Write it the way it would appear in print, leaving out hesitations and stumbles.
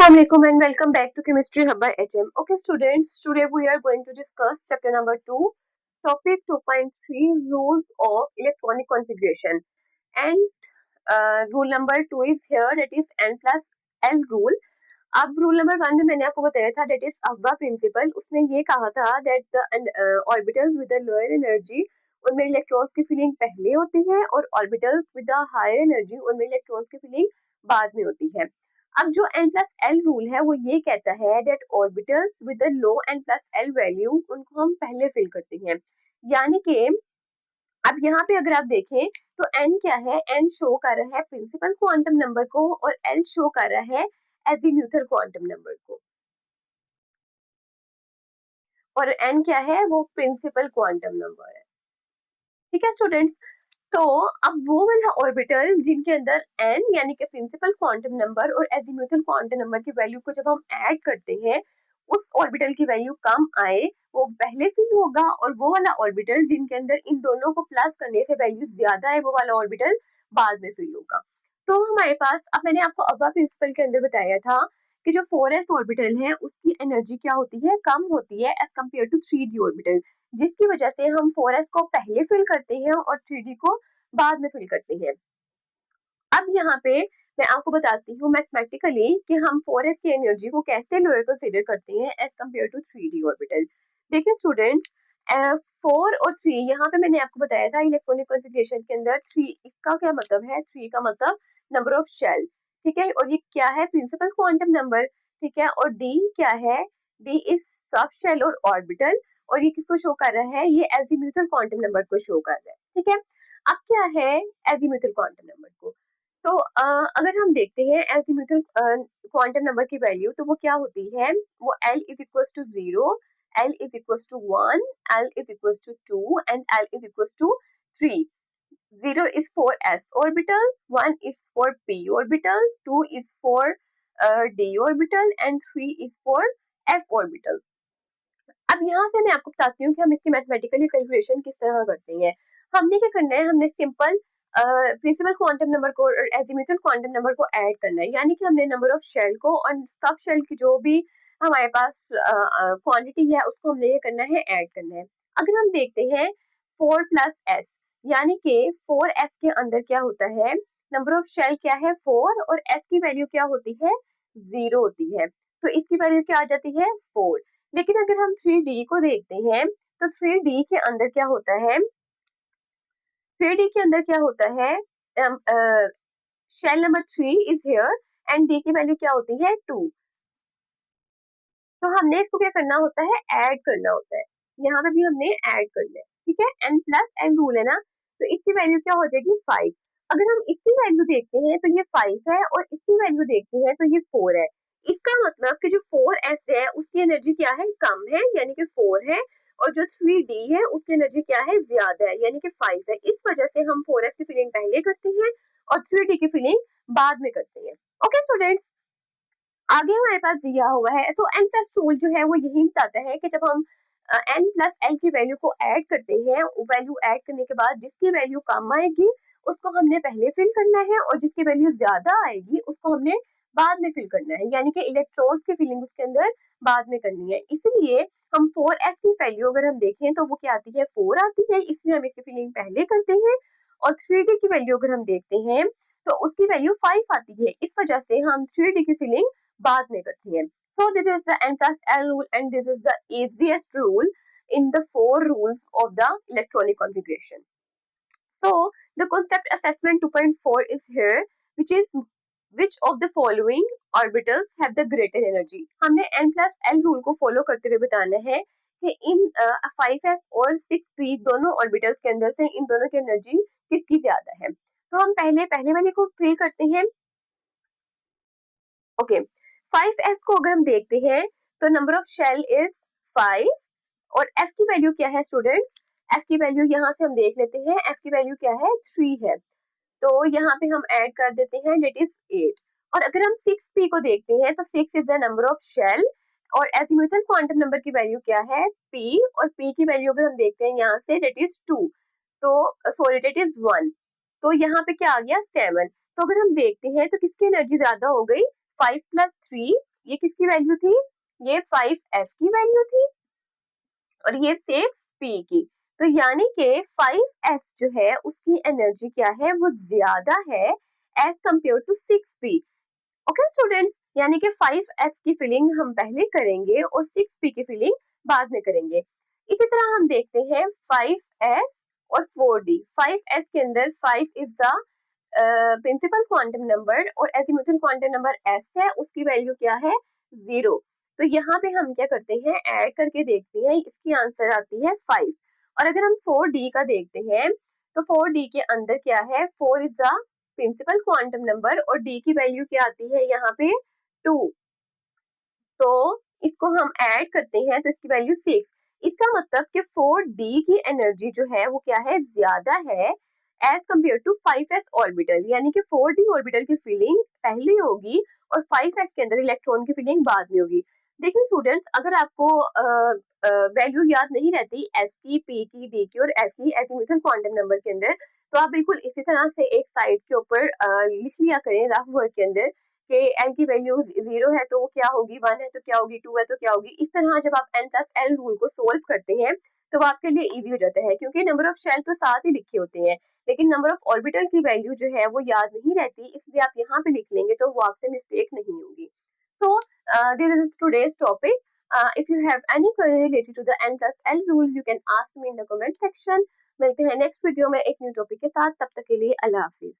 Assalamualaikum and welcome back to Chemistry Hub by HM. Okay, students, today we are going to discuss chapter number 2, topic 2.3, rules of electronic configuration. And rule number 2 is here, that is N plus L rule. अब rule number 1 में मैंने आपको बताया था that is अफबा principal. उसने ये कहा था that the orbitals with the lower energy उनमें इलेक्ट्रॉन्स की फीलिंग पहले होती है और orbitals with the higher energy उनमें इलेक्ट्रॉन्स की फीलिंग बाद में होती है. अब जो n प्लस एल रूल है वो ये कहता है that orbitals with the low n plus L value उनको हम पहले फिल करते हैं. यानी कि अब यहाँ पे अगर आप देखें तो n क्या है, n शो कर रहा है प्रिंसिपल क्वांटम नंबर को और l शो कर रहा है एजीम्यूथल क्वांटम नंबर को, और n क्या है, वो प्रिंसिपल क्वांटम नंबर है. ठीक है स्टूडेंट्स, तो अब वो वाला ऑर्बिटल जिनके अंदर n यानी कि प्रिंसिपल क्वांटम नंबर और एजीम्यूथल क्वांटम नंबर की वैल्यू को जब हम ऐड करते हैं उस ऑर्बिटल की वैल्यू कम आए वो पहले फिल होगा, और वो वाला ऑर्बिटल जिनके अंदर इन दोनों को प्लस करने से वैल्यू ज्यादा है वो वाला ऑर्बिटल बाद में फिल होगा. तो हमारे पास, अब मैंने आपको अबा प्रिंसिपल के अंदर बताया था कि जो 4s ऑर्बिटल है उसकी एनर्जी क्या होती है, कम होती है as compare to 3d orbital, जिसकी वजह से हम 4s को पहले फिल करते हैं और 3d को बाद में फिल करते हैं. अब यहाँ पे मैं आपको बताती हूँ मैथमेटिकली कि हम 4s की एनर्जी को कैसे लोअर कंसीडर करते हैं as compare to 3d orbital. देखिए स्टूडेंट्स, 4 और 3 यहाँ पे मैंने आपको बताया था इलेक्ट्रॉनिक कॉन्फ़िगरेशन के अंदर 3, इसका क्या मतलब है, 3 का मतलब नंबर ऑफ शेल, ठीक है, और ये क्या है, प्रिंसिपल क्वांटम नंबर, ठीक है, और d क्या है, d इज सब शेल और ऑर्बिटल, और ये किसको शो कर रहा है, ये एजीम्यूथल क्वांटम नंबर को शो कर रहा है. ठीक है, अब क्या है एजीम्यूथल क्वांटम नंबर को, तो अगर हम देखते हैं एजीम्यूथल क्वांटम नंबर की वैल्यू तो वो क्या होती है, वो L is equal to 0, L is equal to 1, L is equal to 2 and L is equal to 3. 0 is for s orbital, 1 is for p orbital, 2 is for d orbital and 3 is for f orbital. अब यहाँ से मैं आपको बताती हूँ कि हम इसकी मैथमेटिकली कैलकुलेशन किस तरह करते हैं. हमने क्या करना है, हमने सिंपल प्रिंसिपल क्वांटम नंबर को और एजीम्यूथल क्वांटम नंबर को ऐड करना है, यानी कि हमने नंबर ऑफ शेल को और सब शेल की जो भी हमारे पास क्वांटिटी है उसको हमने ये करना है, ऐड करना है. अगर हम देखते हैं 4 प्लस एस, यानी कि 4s के अंदर क्या होता है, नंबर ऑफ शेल क्या है 4 और s की वैल्यू क्या होती है 0 होती है, तो इसकी वैल्यू क्या आ जाती है 4. लेकिन अगर हम 3D को देखते हैं तो 3D के अंदर क्या होता है, 3D के अंदर क्या होता है, shell number 3 is here and D की वैल्यू क्या होती है 2. तो हमने इसको क्या करना होता है, ऐड करना होता है, यहाँ पे भी हमने ऐड करना है. ठीक है, n प्लस एन रूल है ना, तो इसकी वैल्यू क्या हो जाएगी 5. अगर हम इसकी वैल्यू देखते हैं तो ये 5 है और इसकी वैल्यू देखते हैं तो ये 4 है. इसका मतलब कि जो 4s है उसकी एनर्जी क्या है, कम है, यानी कि 4 है, और जो 3d है उसकी एनर्जी क्या है, ज्यादा है, यानी कि 5 है. इस वजह से हम 4s की फिलिंग पहले करते हैं और 3d की फिलिंग बाद में करते हैं. ओके स्टूडेंट्स, आगे हमारे पास दिया हुआ है, तो n प्लस रूल जो है वो यही बताता है कि जब हम n प्लस एल की वैल्यू को ऐड करते हैं, वैल्यू ऐड करने के बाद जिसकी वैल्यू कम आएगी उसको हमने पहले फिल करना है और जिसकी वैल्यू ज्यादा आएगी उसको हमने बाद में फिल करना है, यानी कि इलेक्ट्रॉन्स की फिलिंग उसके अंदर बाद में करनी है. इसलिए हम 4s की वैल्यू अगर हम देखें तो वो क्या आती है, 4 आती है, इसलिए हम इसकी फिलिंग पहले करते हैं. और 3d की वैल्यू अगर हम देखते हैं तो उसकी वैल्यू 5 आती है, इस वजह से हम 3d की फिलिंग बाद में करती है. So this is the n plus l rule and this is the easiest rule in the 4 rules of the electronic configuration. So the concept assessment 2.4 is here, which is which of the following orbitals have the greater energy. हमने n plus l rule को follow करते हुए बताना है कि इन 5s और 6p दोनों orbitals के अंदर से इन दोनों की एनर्जी किसकी ज्यादा है. तो हम पहले वाले को फिल करते हैं. ओके, 5s को अगर हम देखते हैं तो नंबर ऑफ शेल इज 5 और f की वैल्यू क्या है स्टूडेंट्स, f की वैल्यू यहाँ से हम देख लेते हैं, f की वैल्यू क्या है 3 है, तो यहाँ पे हम ऐड कर देते हैं दैट इज 8. और अगर हम 6p को देखते हैं तो 6 is the number of shell और एजीम्यूथल क्वांटम नंबर की वैल्यू क्या है p, और p की वैल्यू अगर हम देखते हैं यहाँ से दैट इज 2, तो सॉरी दैट इज 1, तो यहाँ पे क्या आ गया 7. तो अगर हम देखते हैं तो किसकी एनर्जी ज्यादा हो गई, 5 प्लस 3 ये किसकी वैल्यू थी? ये 5f की वैल्यू थी और ये 6p की। तो यानी कि 5f जो है उसकी एनर्जी क्या है, वो ज्यादा है as compare to 6p। Okay student, यानी कि 5f की फिलिंग हम पहले करेंगे और 6p की फिलिंग बाद में करेंगे। इसी तरह हम देखते हैं 5s और 4d। 5s के अंदर 5 is the principal quantum number और एजीमुथल क्वांटम नंबर s है, उसकी वैल्यू क्या है? 0। तो यहाँ पे हम क्या करते हैं, ऐड करके देखते हैं, इसकी आंसर आती है 5। और अगर हम 4d का देखते हैं तो 4d के अंदर क्या है, 4 is the principal quantum number और d की वैल्यू क्या आती है यहाँ पे? 2। तो इसको हम ऐड करते हैं तो इसकी वैल्यू 6। इसका मतलब कि 4d की एनर्जी जो है वो क्या है, ज्यादा है as compare to 5s orbital. यानी कि 4d ऑर्बिटल की फिलिंग पहले होगी और 5s के अंदर इलेक्ट्रॉन की फिलिंग बाद में होगी। देखिए स्टूडेंट्स, अगर आपको वैल्यू याद नहीं रहती s की, p की, d की और f की एजीमुथल क्वांटम नंबर के अंदर, तो आप बिल्कुल इसी तरह से एक साइड के ऊपर लिख लिया करें रफ वर्ड के अंदर कि एल की वैल्यू 0 है तो वो क्या होगी, 1 है तो क्या होगी, 2 है तो क्या होगी। इस तरह जब आप n प्लस एल रूल को सोल्व करते हैं तो वो आपके लिए इजी हो जाता है, क्योंकि नंबर ऑफ शेल तो साथ ही लिखे होते हैं लेकिन नंबर ऑफ ऑर्बिटल की वैल्यू जो है वो याद नहीं रहती, इसलिए आप यहाँ पे लिख लेंगे तो वो आपसे मिस्टेक नहीं होगी। So this is today's topic. If you have any query related to the n plus L rule you can ask me in the comment section. मिलते हैं नेक्स्ट वीडियो में एक न्यू टॉपिक के साथ, तब तक के लिए अल्लाह हाफिज।